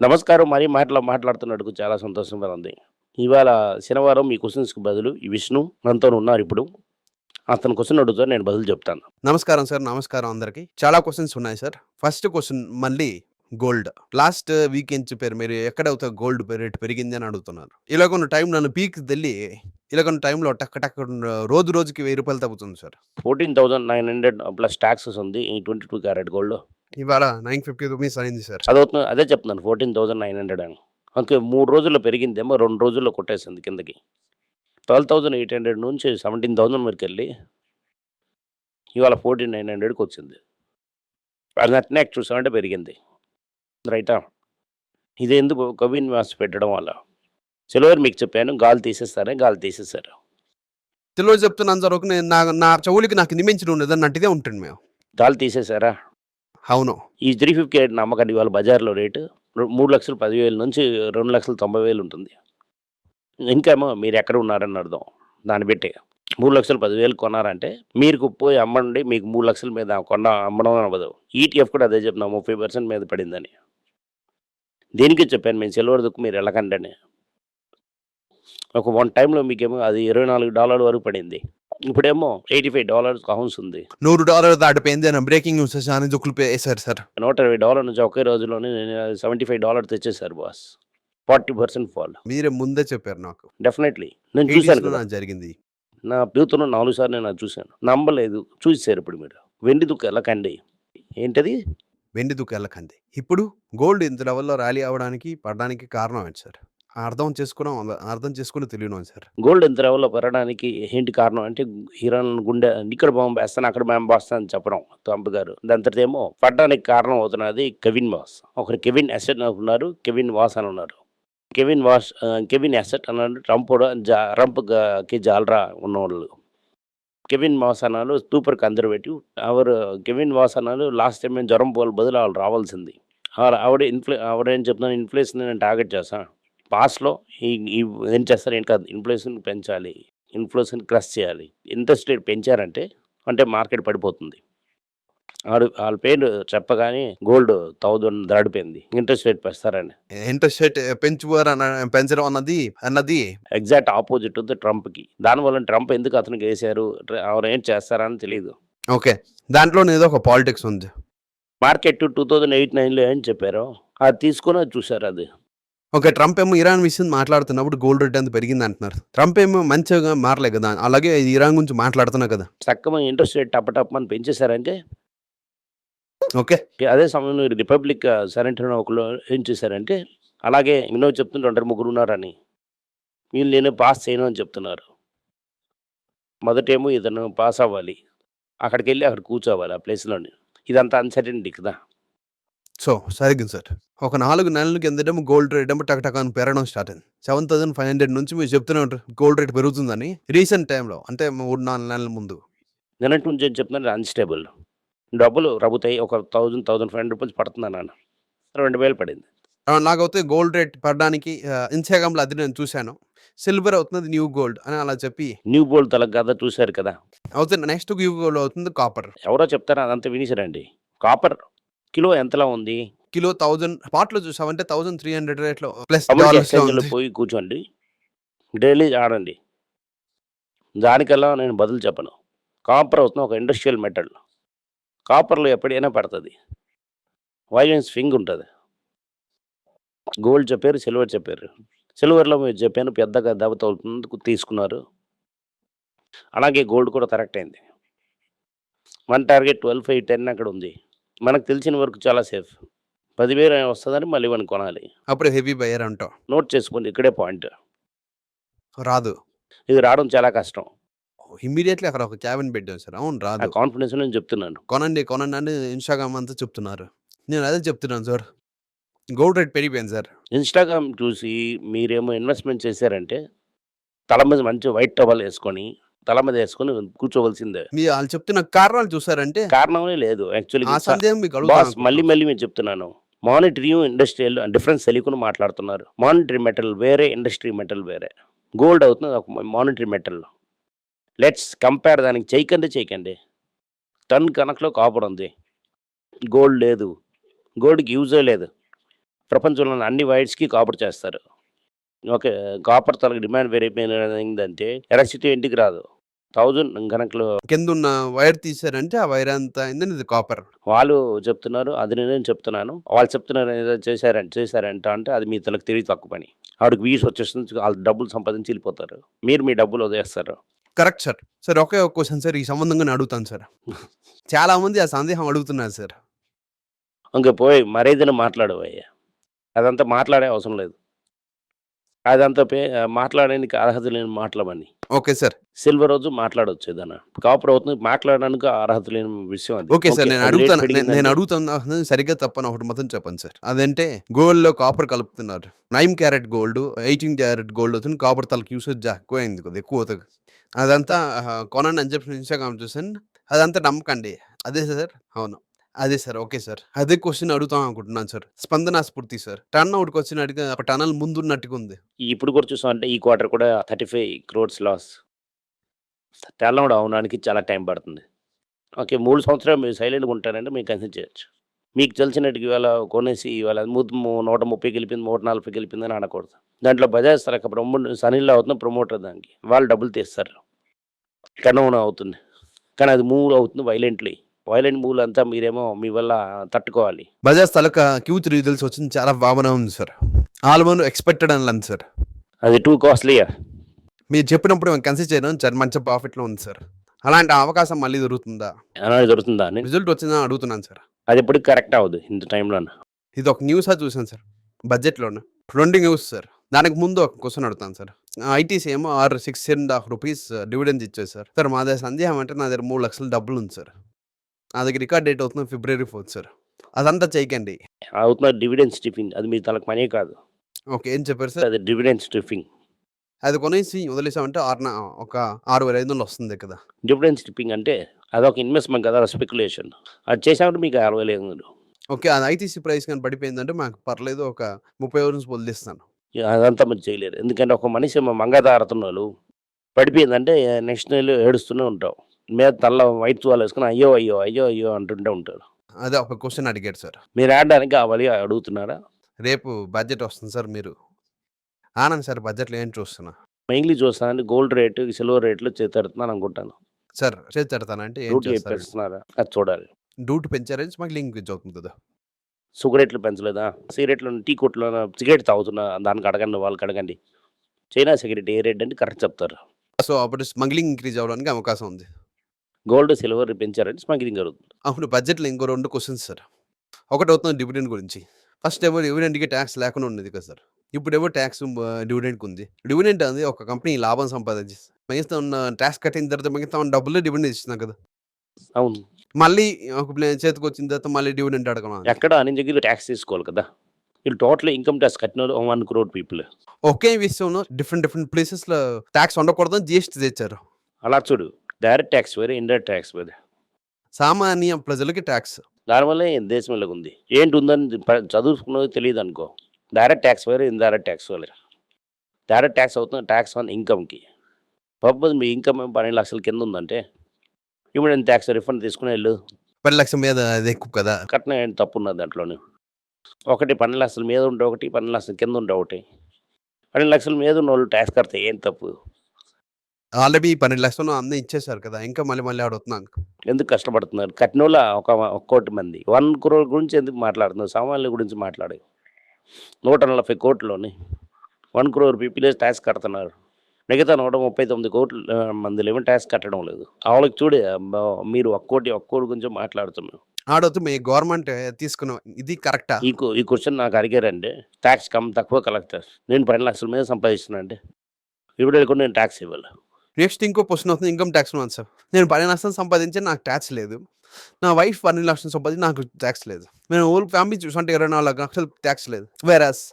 నమస్కారం. మరీ మాట్లాడుతున్నందుకు చాలా సంతోషంగా ఉంది. ఇవాళ శనివారం మీ క్వెషన్స్‌కి బదులు ఈ విష్ణు మనతోనున్నారిప్పుడు. అతను క్వెషన్ అడుగుతాడు. నేను బదులు చెప్తాను. నమస్కారం సార్. నమస్కారం అందరికి. చాలా క్వెషన్స్ ఉన్నాయి సార్. ఫస్ట్ క్వెషన్ మళ్ళీ గోల్డ్. లాస్ట్ వీకెండ్ చెప్పారు మీరు ఎక్కడవుతే గోల్డ్ రేట్ పెరిగింది అని అడుగుతున్నారు. ఇలాగున్న టైం నన్ను పీక్‌కెళ్ళి ఇలాగున్న టైంలో టక్ టక్ రోజు రోజుకి రూ. 1000 తగ్గుతుంది సార్. 14,900 ప్లస్ టాక్సెస్ ఉంది ఈ 22 క్యారెట్ గోల్డ్. ఇవాళ ₹950 అయింది సార్. అదే చెప్తున్నాను 14,900 అని. ఓకే. 3 రోజుల్లో పెరిగిందేమో 2 రోజుల్లో కొట్టేసింది కిందకి. 12,800 నుంచి 17,000 వరకెళ్ళి ఇవాళ 14,900కి వచ్చింది. అది అట్నే చూసామంటే పెరిగింది. రైటా? ఇదెందుకు కవిన్ వాస్ పెట్టడం వల్ల. సిల్వర్ మీకు చెప్పాను గాలి తీసేశారు. తెలియదు చెప్తున్నాను సార్. ఒక నేను నా చెవులకి నాకు నిమించడం ఉన్నదన్నట్టుగా ఉంటుంది మేము. గాలి తీసేశారా? అవును. ఈ 358 నమ్మకండి ఇవాళ బజార్‌లో రేటు 3,10,000 నుంచి 2,90,000 ఉంటుంది. ఇంకేమో మీరెక్కడ ఉన్నారని అర్థం. దాన్ని బట్టి 3,10,000 కొన్నారంటే మీరు పోయి అమ్మండి. మీకు 3,00,000 మీద అమ్మడం అవ్వదు. ఈటీఎఫ్ కూడా అదే చెప్తున్నాం 30% మీద పడిందని. దేనికి చెప్పాను మేము సిల్వర్ దుక్కు మీరు వెళ్ళకండని. ఒక వన్ టైమ్‌లో మీకేమో అది $24 వరకు పడింది. ఇప్పుడేమో $85 ఔన్స్ ఉంది. $100 దాటిపోయింది అని బ్రేకింగ్ న్యూస్ అని దుక్కులు వేశారు సార్. $120 నుంచి ఒకే రోజులోనే $75 తెచ్చేసారు బాస్. 40% ఫాల్. మీరే ముందే చెప్పారు నాకు. డెఫినెట్‌లీ. నేను చూసాను కదా! జరిగింది. నా జీవితంలో 4 సార్లు నేను అది చూసాను. నమ్మలేదు. చూసేసారు ఇప్పుడు మీరు. వెండి దుక్కు వెళ్ళకండి. ఏంటది? వెండి దుక్కు వెళ్ళకండి. ఇప్పుడు గోల్డ్ ఇంత లెవెల్‌లో ర్యాలీ అవ్వడానికి, పడడానికి కారణం ఏంటి సార్? అర్థం చేసుకొని తెలియను సార్. గోల్డ్ ఇంత లెవెల్‌లో పెరగడానికి ఏంటి కారణం అంటే ఇరాన్ ఇక్కడ బాంబ్ వేస్తాను, అక్కడ బాంబ్ వేస్తాను అని చెప్పడం ట్రంప్ గారు. దాని తర్వాత ఏమో పడడానికి కారణం అవుతున్నది కెవిన్ వాస్. ఒకరు కెవిన్ అసెట్ ఉన్నారు. కెవిన్ వాస్ అని ఉన్నారు. కెవిన్ అసెట్ అన్నాడు. ట్రంప్‌కి జాలరా ఉన్నోళ్ళు. కెవిన్ వాస్ అన్నారు సూపర్ కన్జర్వేటివ్. కెవిన్ వాస్ అన్నారు లాస్ట్ టైమ్ మేము జ్వరం బదులు వాళ్ళు రావాల్సింది. ఆవిడేం చెప్తున్నాను ఇన్ఫ్లేషన్ నేను టార్గెట్ చేస్తాను. పాస్ట్‌లో ఈ ఈ ఏం చేస్తారు ఏంటి కాదు ఇన్ఫ్లేషన్ పెంచాలి. ఇన్ఫ్లేషన్ క్రష్ చేయాలి. ఇంట్రెస్ట్ రేట్ పెంచారంటే అంటే మార్కెట్ పడిపోతుంది. వాళ్ళ పేరు చెప్పగానే గోల్డ్ 1000 దాటిపోయింది. ఇంట్రెస్ట్ రేట్ పెంచుతారని. ఇంట్రెస్ట్ రేట్ పెంచడం అన్నది ఎగ్జాక్ట్ ఆపోజిట్ ఉంది ట్రంప్‌కి. దానివల్ల ట్రంప్ ఎందుకు అతనికి వేశారు? ఎవరు ఏం చేస్తారని తెలీదు. ఓకే. దాంట్లోనే ఏదో ఒక పాలిటిక్స్ ఉంది. మార్కెట్ 2008, 9లో ఏం చెప్పారో అది తీసుకొని అది చూసారు అది. ఓకే. ట్రంప్ ఏమో ఇరాన్ విషయం మాట్లాడుతున్నప్పుడు గోల్డ్ రేట్ అంత పెరిగింది అంటున్నారు. ట్రంప్ ఏమో మంచిగా మారలే కదా! అలాగే ఇరాన్ గురించి మాట్లాడుతున్నా కదా! చక్కగా ఇంట్రెస్ట్ రేట్ టపటపమని పెంచేశారంటే ఓకే. అదే సమయంలో రిపబ్లిక్ సెనేటర్ ఒకళ్ళు ఏం చేశారంటే అలాగే చెప్తుంటే 2, 3 ఉన్నారని. వీళ్ళు నేను పాస్ చేయను అని చెప్తున్నారు. మొదటేమో ఇతను పాస్ అవ్వాలి. అక్కడికెళ్ళి అక్కడ కూర్చోవాలి ఆ ప్లేస్‌లోని. ఇదంతా అన్‌సర్టెనిటీ కదా! సో, సరిగ్గా సార్. ఒక 4 నెలల కిందటేమో గోల్డ్ రేట్ ఏమో టకటక పెరగడం స్టార్ట్ అయింది. 7,500 నుంచి మీరు చెప్తూనే ఉంటారు గోల్డ్ రేట్ పెరుగుతుందని. రీసెంట్ టైమ్‌లో అంటే 3, 4 నెలల ముందు. నిన్నటి నుంచి ఏం చెప్తున్నారు అన్‌స్టేబుల్. డబ్బులు రగుతాయి. ఒక $1,500 పడుతుందన్నాను. 2,000 పడింది. నాకైతే గోల్డ్ రేట్ పడడానికి ఇన్‌స్టాగ్రామ్‌లో అది నేను చూశాను. సిల్వర్ అవుతున్నది న్యూ గోల్డ్ అని అలా చెప్పి న్యూ గోల్డ్ తలక కదా చూసారు కదా! అవుతుంది నెక్స్ట్ న్యూ గోల్డ్ అవుతుంది కాపర్. ఎవరో చెప్తారు అదంతా వినేసారండి. కాపర్ కిలో ఎంతలా ఉంది? కిలో 1000 స్పాట్‌లో చూసామంటే 1,300 రేట్‌లో ప్లస్ కమ్యూనిటీ డాలర్స్‌లో ఎక్స్‌చేంజ్‌లో ఉంది. పోయి కూర్చోండి. డైలీ ఆడండి. దానికల్లా నేను బదులు చెప్పను. కాపర్ అవుతుంది ఒక ఇండస్ట్రియల్ మెటల్. కాపర్‌లో ఎప్పుడైనా పడతది. వైలెన్స్ స్వింగ్ ఉంటది. గోల్డ్ చెప్పారు, సిల్వర్ చెప్పారు. సిల్వర్‌లో మీరు చెప్పాను పెద్దగా దెబ్బ తగులుతుంది తీసుకున్నారు. అలాగే గోల్డ్ కూడా కరెక్ట్ అయింది. మన టార్గెట్ 12,510 అక్కడ ఉంది. మనకు తెలిసిన వరకు చాలా సేఫ్. 10,000 వస్తదని మళ్ళీ మనం కొనాలి. అప్పుడు హెవీ బయర్ అంటాం. నోట్ చేసుకోండి ఇక్కడే పాయింట్. రాదు. ఇది రావడం చాలా కష్టం. ఇమ్మీడియేట్‌లీ అక్కడ ఒక క్యాబిన్ పెట్టాం సార్. అవును ఆ రాదు. కాన్ఫిడెన్స్‌లో నేను చెప్తున్నాను. కొనండి అని ఇన్‌స్టాగ్రామ్ అంతా చెప్తున్నారు. నేను అదే చెప్తున్నాను సార్. గోల్డ్ రేట్ పెరిగిపోయింది సార్. ఇన్‌స్టాగ్రామ్ చూసి మీరేమో ఇన్వెస్ట్‌మెంట్ చేశారంటే తల మీద మంచి వైట్ టవల్ ఏసుకొని, తల మీద ఏసుకొని కూర్చోవలసిందే. ఆళ్ళు చెప్తున్న కారణాలు చూసారంటే కారణమే లేదు ఆ యాక్చువల్‌గా. సందేహం మీకు బాస్ మళ్ళీ అడుగుతాను. మళ్ళీ నేను చెప్తున్నాను. మానిటరీ, ఇండస్ట్రియల్ డిఫరెన్స్ తెలియకుండా మాట్లాడుతున్నారు. మానిటరీ మెటల్ వేరే, ఇండస్ట్రీ మెటల్ వేరే. గోల్డ్ అవుతుంది ఒక మానిటరీ మెటల్. లెట్స్ కంపేర్ దానికి చేయకండి. టన్ కనకలో కాపర్ ఉంది. గోల్డ్ లేదు. గోల్డ్‌కి యూజే లేదు. ప్రపంచంలోని అన్ని వైర్స్‌కి కాపర్ చేస్తారు. ఓకే. కాపర్ తనకు డిమాండ్ పెరిగిపోయిందంటే ఎలక్ట్రిసిటీ ఇంటికి రాదు. 1000 గనకలు కిందున్న వైర్ తీశారంటే ఆ వైర్ అంతా అయిందని ఇది కాపర్. వాళ్ళు చెప్తున్నారు. అది నేనేం చెప్తున్నాను. వాళ్ళు చెప్తున్నారు ఏదో చేశారంట అంటే అది మీ తలకు తెలివి తక్కువ పని. ఆవిడకి వ్యూస్ వచ్చేస్తుంది. ఆళ్ళు డబ్బులు సంపాదించి ఎళ్ళిపోతారు. మీరు మీ డబ్బులు వదిలేస్తారు. Correct sir. సార్ ఒకే ఒక క్వెషన్ సార్ ఈ సంబంధంగానే అడుగుతాను సార్. చాలా మంది ఆ సందేహం అడుగుతున్నారు సార్. ఇంక పోయి మరేదైనా మాట్లాడవయ్యా. అదంతా మాట్లాడే అవసరం లేదు. అదంతా మాట్లాడడానికి అర్హత లేని మాటలవన్నీ. Okay sir. సిల్వర్ రోజు మాట్లాడొచ్చు ఏదన్నా. కాపర్ అవుతుంది మాట్లాడడానికి అర్హత లేని విషయం అది. Okay sir. నేను అది రేట్ అడుగుతాను. నేను పెరిగిందంటే అడుగుతున్నా సరిగ్గా తప్పని ఒకటి మాత్రం చెప్పండి సార్. అదంటే గోల్డ్‌లో కాపర్ కలుపుతున్నారు. 9 క్యారెట్ గోల్డ్, 18 క్యారెట్ గోల్డ్ అవుతుంది. కాపర్ తలకి యూసేజ్ ఎక్కువైంది కొద్దిగా ఎక్కువ అవుతది. అదంతా కొనండి అని చెప్పి ఇన్‌స్టాగ్రామ్ చూసాను. అదంతా నమ్మకండి. అదే సార్. అవును. అదే సార్. Okay sir. అదే క్వెషన్ అడుగుతాం అనుకుంటున్నాను సార్. స్పందన స్ఫూర్తి సార్. టర్న్ అవుట్ క్వెషన్ ఒక టనల్ ముందున్నట్టుగా ఉంది. ఇప్పుడు కూడా చూసామంటే ఈ క్వార్టర్ కూడా 35 క్రోర్స్ లాస్. టర్న్ అవుట్ అవ్వడానికి చాలా టైం పడుతుంది. ఓకే. 3 సంవత్సరాలు మీరు సైలెంట్‌గా ఉంటారంటే మీరు కన్సిడర్ చేయొచ్చు. మీకు తెలిసినట్టుగా ఇవాళ కొనేసి ఇవాళ 130కి వెళ్ళిపోయింది, 140కి వెళ్ళిపోయిందని అనకూడదు. దాంట్లో బజాజ్ తరక సనీల్‌లో అవుతుంది ప్రమోటర్ దానికి. వాళ్ళు డబ్బులు తీస్తారు. టర్న్ ఓవర్ అవుతుంది. కానీ అది మూవ్ అవుతుంది వైలెంట్‌లీ. వైలెంట్ మూవ్‌లు అంతా మీరేమో మీ వల్ల తట్టుకోవాలి. బజాజ్ తాలూకా Q3 రిజల్ట్స్ వచ్చింది చాలా బాగానే ఉంది సార్. ఆల్మోస్ట్ ఎక్స్‌పెక్టెడ్ అనలేను సార్. అది టూ కాస్ట్‌లీయా? మీరు చెప్పినప్పుడు మేము కన్సిడర్ చేయడం చాలా మంచి ప్రాఫిట్‌లో ఉంది సార్. అలాంటి అవకాశం మళ్ళీ దొరుకుతుందా? అలానే దొరుకుతుందా అని. రిజల్ట్ వచ్చిందా అడుగుతున్నాను సార్. అది ఎప్పటికి కరెక్ట్ అవ్వదు ఇంత టైంలోన. ఇది ఒక న్యూసా చూసాను సార్. బడ్జెట్‌లోనే. 2 న్యూస్ సార్. దానికి ముందు ఒక క్వెషన్ అడుగుతాను సార్. ఐటీసీ ఏమో ₹6.5 డివిడెండ్ ఇచ్చారు సార్. సార్ మా దగ్గర సందేహం అంటే నా దగ్గర 3,00,000 డబ్బులు ఉంది సార్. నా దగ్గర రికార్డ్ డేట్ అవుతుంది ఫిబ్రవరి 4 సార్. అదంతా చేయకండి. అవుతున్న డివిడెండ్ స్టిఫింగ్ అది మీ తలకు పనే కాదు. ఓకే. ఏం చెప్పారు సార్? అది డివిడెండ్ స్టిఫింగ్. అది కొనేసి వదిలేసామంటే ఒక 6,500 వస్తుంది కదా! డివిడెండ్ స్టిఫింగ్ అంటే అదొక ఇన్వెస్ట్‌మెంట్ కదా! స్పెక్యులేషన్. అది చేసామంటే మీకు 60,500. ఓకే. అది ఐటీసీ ప్రైస్ గాని పడిపోయిందంటే మాకు పర్లేదు ఒక 30 నుంచి వదిలేస్తాను. అదంతా మీరు చేయలేరు. ఎందుకంటే ఒక మనిషి మంగతారుతున్నోళ్ళు పడిపోయిందంటే నెక్స్ట్ నెల ఏడుస్తూనే ఉంటాం. మీద తల్ల వైట్ తువాలు వేసుకొని అయ్యో! అయ్యో! అయ్యో! అయ్యో! అంటుంటే ఉంటారు. అదే ఒక క్వెషన్ అడిగారు సార్. మీరు ఆడడానికి కావాలి అడుగుతున్నారా? రేపు బడ్జెట్ వస్తుంది సార్ మీరు. ఆనంద్ సార్ బడ్జెట్‌లో ఏం చూస్తున్నా? మెయిన్‌లీ చూస్తానంటే గోల్డ్ రేటు, సిల్వర్ రేట్లు చేతెడుతున్నాను అనుకుంటాను. సార్ చేతిపెడతానంటే ఏం డ్యూటీ చేస్తారు? పెంచుతున్నారా? అది చూడాలి. డ్యూటీ పెంచారని స్మగ్లింగ్ ఇంక్రీజ్ అవుతుంది కదా! సిగరెట్లు పెంచలేదా? సిగరెట్‌లోని టీ కొట్టులోన సిగరెట్ తాగుతున్నా దానికి అడగండి వాళ్ళకి అడగండి. చైనా సిగరెట్ ఏ రేట్ అంటే కరెక్ట్ చెప్తారు. సో, అప్పుడు స్మగ్లింగ్ ఇంక్రీజ్ అవ్వడానికి అవకాశం ఉంది. గోల్డ్, సిల్వర్ పెంచారంటే స్మగ్లింగ్ జరుగుతుంది. అప్పుడు బడ్జెట్‌లో ఇంకో 2 క్వెషన్స్ సార్. ఒకటవుతుంది డివిడెండ్ గురించి. ఫస్ట్ ఏమో డివిడెండ్‌కి టాక్స్ లేకుండా ఉండేది కదా సార్. ఇప్పుడేమో టాక్స్ డివిడెండ్‌కి ఉంది. డివిడెండ్ అనేది ఒక కంపెనీ లాభం సంపాదించేసి మిగతా ఉన్న టాక్స్ కట్టిన తర్వాత మిగతా ఉన్న డబ్బులు డివిడెండ్ ఇస్తున్నాం కదా! అవును. మళ్ళీ ఒక చేతికొచ్చిన తర్వాత మళ్ళీ డివిడెండ్ అడగడం. ఎక్కడ అన్ని దగ్గర ట్యాక్స్ తీసుకోవాలి కదా! వీళ్ళు టోటల్ ఇన్‌కమ్ టాక్స్ కట్టినోళ్ళు 1 క్రోర్ పీపుల్. ఒకే విషయంలో డిఫరెంట్ ప్లేసెస్‌లో టాక్స్ ఉండకూడదని జీఎస్టీ తెచ్చారు. అలా చూడు. డైరెక్ట్ ట్యాక్స్ వేరే, ఇండైరెక్ట్ ట్యాక్స్ వేరే. సామాన్య ప్రజలకి టాక్స్. దానివల్లే దేశం ఇలాగుంది. ఏంటి ఉందని చదువుకున్నది తెలీదనుకో. డైరెక్ట్ ట్యాక్స్ వేరే, ఇండైరెక్ట్ ట్యాక్స్ వేరే. డైరెక్ట్ ట్యాక్స్ అవుతుంది ట్యాక్స్ ఆన్ ఇన్‌కమ్‌కి. సపోజ్ మీ ఇన్‌కమ్ 12 లక్షల కింద ఉందంటే ఇమ్మీడియేట్ ట్యాక్స్ రిఫండ్ తీసుకొని ఎళ్ళు. 10 లక్షల మీద అది ఎక్కువ కదా! కట్నం ఏంటి తప్పున్నది దాంట్లోని. ఒకటి 12 లక్షల మీద ఉంటే ఒకటి, 12 లక్షల కింద ఉంటే ఒకటి. 12 లక్షల మీద ఉన్నోళ్ళు ట్యాక్స్ కడితే ఏం తప్పు? ఆల్రెడీ 12 లక్షలు అన్నీ ఇచ్చేసారు కదా! ఇంకా మళ్ళీ అడుగుతున్నాను. ఎందుకు కష్టపడుతున్నారు? కట్టినోళ్ళు ఒక్కోటి మంది. 1 క్రోర్ గురించి ఎందుకు మాట్లాడుతున్నారు? సామాన్యుల గురించి మాట్లాడు. 140 కోట్లోని 1 క్రోర్ పీపులే ట్యాక్స్ కడుతున్నారు. మిగతా 139 కోట్ల మందిలేమో ట్యాక్స్ కట్టడం లేదు. వాళ్ళకి చూడు మీరు ఒక్కోటి గురించి మాట్లాడుతున్నారు. ఆడొద్దు మీ గవర్నమెంట్ తీసుకున్న ఇది కరెక్టా? ఈ క్వెషన్ నాకు అడిగారంటే ట్యాక్స్ తక్కువ కలెక్టర్. నేను 12 లక్షల మీద సంపాదిస్తున్నా అంటే ఇప్పుడు కూడా నేను ట్యాక్స్ ఇవ్వాలి. నెక్స్ట్ ఇంకో క్వెషన్ అవుతుంది ఇన్‌కమ్ టాక్స్ సార్. నేను 12 లక్షలు సంపాదించాను నాకు టాక్స్ లేదు. నా వైఫ్ 12 లక్షలు సంపాదించి నాకు టాక్స్ లేదు. మేము హోల్ ఫ్యామిలీ చూసుకుంటే 24 లక్షలు టాక్స్ లేదు. వేరాస్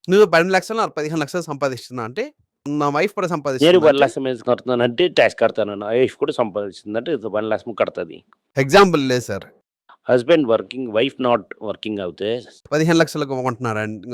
నువ్వు 12 లక్షలు 15 లక్షలు సంపాదిస్తున్నా అంటే నా వైఫ్ కూడా నేను సంపాదిస్తుంది 12 లక్షల మీద కడుతున్నానంటే ట్యాక్స్ కడతాను. నా వైఫ్ కూడా సంపాదిస్తుందంటే 12 లక్షలు కడతది. ఎగ్జాంపుల్ లేదు sir. Husband working, wife not working అవుతే 15 లక్షలకు కొంటున్నారండి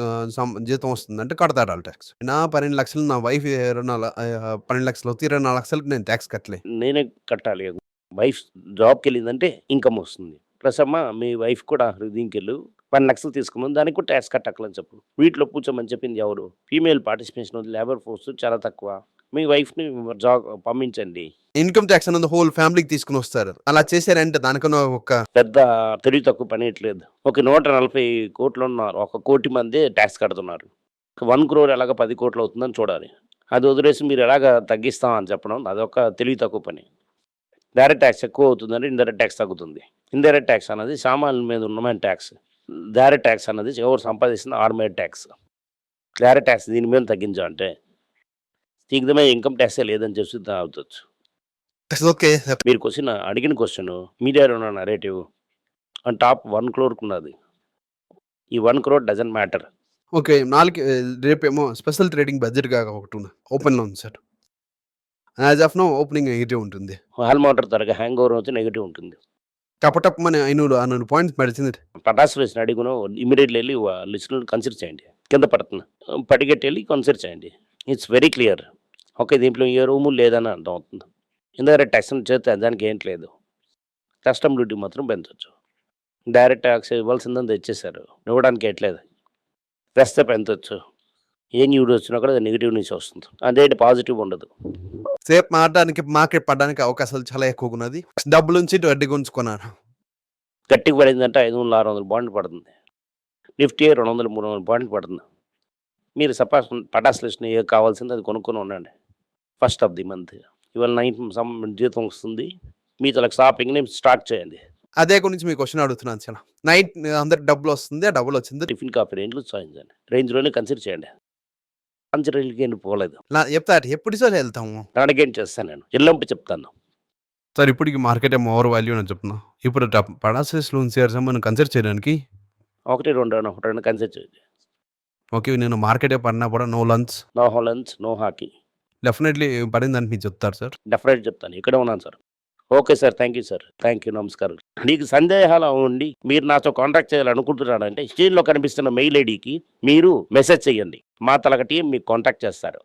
జీతం వస్తుందంటే కడతారు ఆళ్ళు టాక్స్. నా 12 లక్షలు నా వైఫ్ 12 లక్షలు అవుతే 24 లక్షలకి నేను టాక్స్ కట్టలే. నేనే కట్టాలి. వైఫ్ జాబ్‌కెళ్ళిందంటే ఇన్‌కమ్ వస్తుంది. ప్లస్ అమ్మ మీ వైఫ్ కూడా దీనికెళ్ళు 1 లక్షలు తీసుకున్నాం దానికి కూడా ట్యాక్స్ కట్టక్కలని చెప్పు. వీటిలో కూర్చోమని చెప్పింది ఎవరు? ఫీమేల్ పార్టిసిపేషన్ ఉంది, లేబర్ ఫోర్స్ చాలా తక్కువ. మీ వైఫ్‌ని జాబ్ పంపించండి. ఇన్‌కమ్ టాక్స్ అనేది హోల్ ఫ్యామిలీకి తీసుకొని వస్తారు. అలా చేశారంటే దానికన్నా ఒక పెద్ద తెలివి తక్కువ పని ఏట్లేదు. ఒక 140,00,00,000 ఉన్నారు. 1,00,00,000 మంది ట్యాక్స్ కడుతున్నారు. 1 crore ఎలాగ 10 కోట్లు అవుతుందని చూడాలి. అది వదిలేసి మీరు ఎలాగ తగ్గిస్తాం అని చెప్పడం అదొక తెలివి తక్కువ పని. డైరెక్ట్ ట్యాక్స్ ఎక్కువ అవుతుందంటే ఇండైరెక్ట్ ట్యాక్స్ తగ్గుతుంది. ఇండైరెక్ట్ ట్యాక్స్ అన్నది సామాన్యుల మీద ఉన్నమైన ట్యాక్స్. డైరెక్ట్ ట్యాక్స్ అన్నది ఎవరు సంపాదిస్తున్న ఆడి మీద ట్యాక్స్. డైరెక్ట్ ట్యాక్స్ దీని మీద తగ్గించాలంటే శీఘ్రమే ఇన్‌కమ్ ట్యాక్సే లేదని చెప్పి అవుతొచ్చు. ఓకే. మీరు అడిగిన క్వెషన్ మీడియాలో ఉన్న నరేటివ్ ఆన్ టాప్ 1 crore ఉన్నది. ఈ 1 crore డజంట్ మ్యాటర్. ఓకే. రేపేమో స్పెషల్ ట్రేడింగ్ బడ్జెట్‌గా ఒకటుంది. ఓపెన్‌లో ఉంది సార్. As of now opening negative ఉంటుంది. హాల్ మోటార్ త్వరగా హ్యాంగ్ ఓవర్ వచ్చి నెగెటివ్ ఉంటుంది. టపటపమని 500 పాయింట్స్ పడిచింది. పటాస్ వేసిన అడిగును ఇమ్మీడియట్లీ వెళ్ళి లిస్టులను కన్సిడర్ చేయండి. కింద పడుతుంది. పడిగట్టి వెళ్ళి కన్సిడర్ చేయండి. It's very clear. ఓకే దీంట్లో ఏ రూము లేదని అర్థం అవుతుంది. ఇండైరెక్ట్ ట్యాక్స్ చేస్తే దానికి ఏంటి లేదు. కస్టమ్ డ్యూటీ మాత్రం పెంచొచ్చు. డైరెక్ట్ ట్యాక్స్ ఇవ్వాల్సిందని తెచ్చేశారు. ఇవ్వడానికి ఎట్లేదు. తెస్తే పెంచొచ్చు. ఏ న్యూస్ వచ్చినా కూడా అది నెగిటివ్ న్యూస్ వస్తుంది. అదేంటి పాజిటివ్ ఉండదు. సేపు మారడానికి మార్కెట్ పడడానికి అవకాశాలు చాలా ఎక్కువగా ఉన్నది. డబ్బులుంచి వడ్డీ గుంజుకున్నారు. గట్టిగా పడిందంటే 500, 600 పాయింట్లు పడుతుంది. నిఫ్టీ 200, 300 పాయింట్లు పడుతుంది. మీరు సపోజ్ పటాస్ లిస్ట్ని ఏ కావాల్సింది అది కొనుక్కొని ఉండండి. ఫస్ట్ ఆఫ్ ది మంత్ ఇవాళ 9 జీతం వస్తుంది. మీతో షాపింగ్ని స్టార్ట్ చేయండి. అదే గురించి మీ క్వెషన్ అడుగుతున్నాను చాలా. నైట్ అందరికి డబ్బులు వస్తుంది. ఆ డబ్బులు వచ్చింది. టిఫిన్ కాఫీ రేంజ్లో సాధించండి. రేంజ్లోనే కన్సిడర్ చేయండి. కన్సిడర్కి పోలేదు. చెప్తారు ఎప్పుడు సార్ వెళ్తాము. అడిగేం చేస్తాను నేను ఎల్లంపి చెప్తాను. సార్ ఇప్పటికి మార్కెట్ ఏమో ఓవర్ వాల్యూ అని చెప్తున్నా. ఇప్పుడు పడాసెస్ లోన్ షేర్స్ మనం కన్సిడర్ చేయడానికి 1, 2 కన్సిడర్ చేయండి. ఓకే. నేను మార్కెటే పడినా కూడా నో లంచ్. నో హాలెన్స్, నో హాకీ. డెఫినెట్లీ పడిందని మీరు చెప్తారు సార్. డెఫినెట్ చెప్తాను. ఇక్కడే ఉన్నాను సార్. Okay sir. Thank you sir. Thank you. నమస్కారం. మీకు సందేహాలు ఉండి మీరు నాతో కాంటాక్ట్ చేయాలనుకుంటున్నారంటే స్క్రీన్లో కనిపిస్తున్న మెయిల్ ఐడికి మీరు మెసేజ్ చేయండి. మా తలక టీం మీకు కాంటాక్ట్ చేస్తారు.